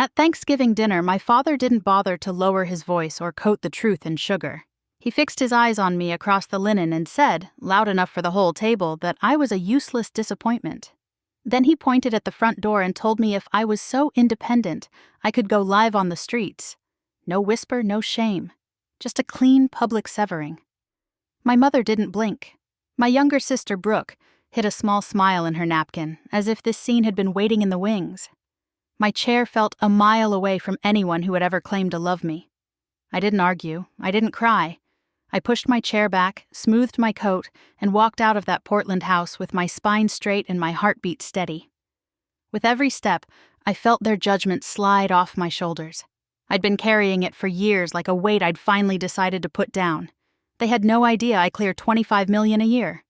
At Thanksgiving dinner, my father didn't bother to lower his voice or coat the truth in sugar. He fixed his eyes on me across the linen and said, loud enough for the whole table, that I was a useless disappointment. Then he pointed at the front door and told me if I was so independent, I could go live on the streets. No whisper, no shame. Just a clean public severing. My mother didn't blink. My younger sister, Brooke, hid a small smile in her napkin, as if this scene had been waiting in the wings. My chair felt a mile away from anyone who had ever claimed to love me. I didn't argue. I didn't cry. I pushed my chair back, smoothed my coat, and walked out of that Portland house with my spine straight and my heartbeat steady. With every step, I felt their judgment slide off my shoulders. I'd been carrying it for years like a weight I'd finally decided to put down. They had no idea I clear $25 million a year.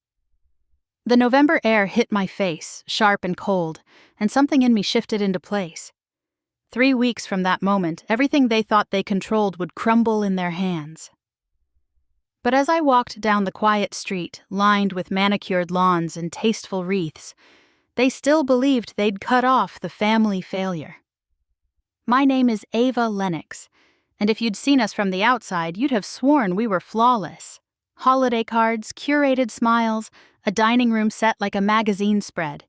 The November air hit my face, sharp and cold, and something in me shifted into place. 3 weeks from that moment, everything they thought they controlled would crumble in their hands. But as I walked down the quiet street, lined with manicured lawns and tasteful wreaths, they still believed they'd cut off the family failure. My name is Ava Lennox, and if you'd seen us from the outside, you'd have sworn we were flawless. Holiday cards, curated smiles, a dining room set like a magazine spread.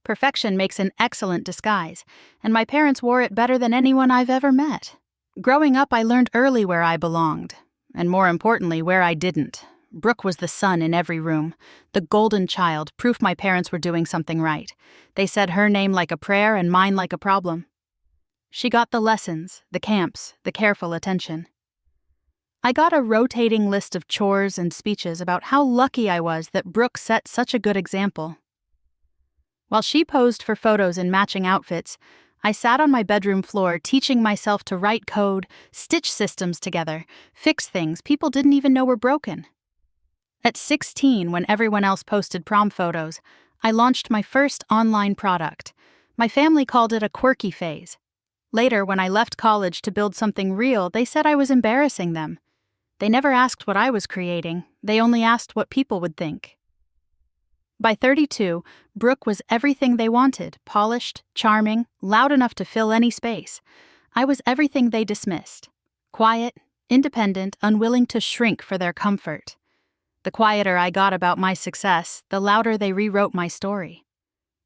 Perfection makes an excellent disguise, and my parents wore it better than anyone I've ever met. Growing up, I learned early where I belonged, and more importantly, where I didn't. Brooke was the sun in every room, the golden child, proof my parents were doing something right. They said her name like a prayer and mine like a problem. She got the lessons, the camps, the careful attention. I got a rotating list of chores and speeches about how lucky I was that Brooke set such a good example. While she posed for photos in matching outfits, I sat on my bedroom floor teaching myself to write code, stitch systems together, fix things people didn't even know were broken. At 16, when everyone else posted prom photos, I launched my first online product. My family called it a quirky phase. Later, when I left college to build something real, they said I was embarrassing them. They never asked what I was creating, they only asked what people would think. By 32, Brooke was everything they wanted, polished, charming, loud enough to fill any space. I was everything they dismissed. Quiet, independent, unwilling to shrink for their comfort. The quieter I got about my success, the louder they rewrote my story.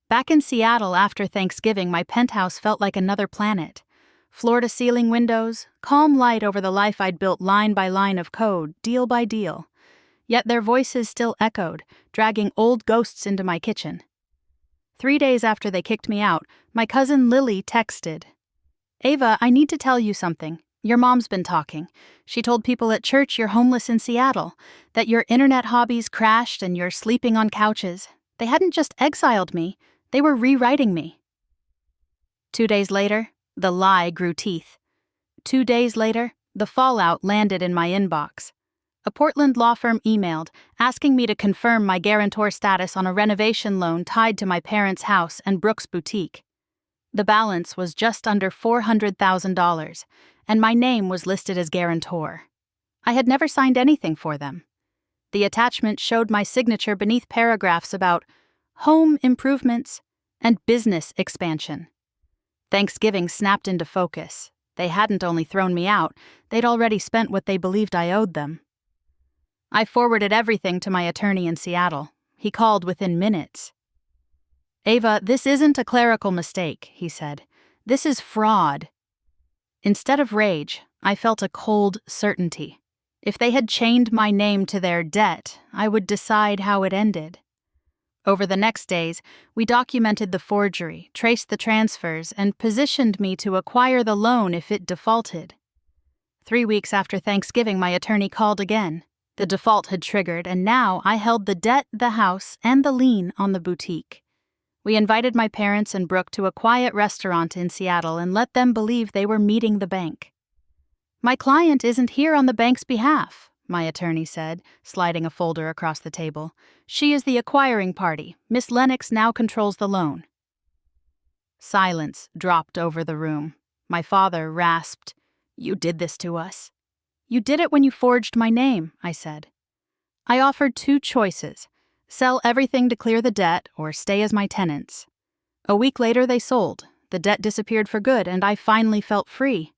Back in Seattle after Thanksgiving, my penthouse felt like another planet. Floor-to-ceiling windows, calm light over the life I'd built line by line of code, deal by deal. Yet their voices still echoed, dragging old ghosts into my kitchen. 3 days after they kicked me out, my cousin Lily texted, "Ava, I need to tell you something. Your mom's been talking. She told people at church you're homeless in Seattle, that your internet hobbies crashed and you're sleeping on couches. They hadn't just exiled me, they were rewriting me." 2 days later, the lie grew teeth. 2 days later, the fallout landed in my inbox. A Portland law firm emailed, asking me to confirm my guarantor status on a renovation loan tied to my parents' house and Brooke's boutique. The balance was just under $400,000, and my name was listed as guarantor. I had never signed anything for them. The attachment showed my signature beneath paragraphs about home improvements and business expansion. Thanksgiving snapped into focus. They hadn't only thrown me out, they'd already spent what they believed I owed them. I forwarded everything to my attorney in Seattle. He called within minutes. "Ava, this isn't a clerical mistake," he said. "This is fraud." Instead of rage, I felt a cold certainty. If they had chained my name to their debt, I would decide how it ended. Over the next days, we documented the forgery, traced the transfers, and positioned me to acquire the loan if it defaulted. 3 weeks after Thanksgiving, my attorney called again. The default had triggered, and now I held the debt, the house, and the lien on the boutique. We invited my parents and Brooke to a quiet restaurant in Seattle and let them believe they were meeting the bank. "My client isn't here on the bank's behalf," my attorney said, sliding a folder across the table. "She is the acquiring party. Miss Lennox now controls the loan." Silence dropped over the room. My father rasped, "You did this to us." "You did it when you forged my name," I said. I offered 2 choices: sell everything to clear the debt or stay as my tenants. A week later they sold, The debt disappeared for good, and I finally felt free.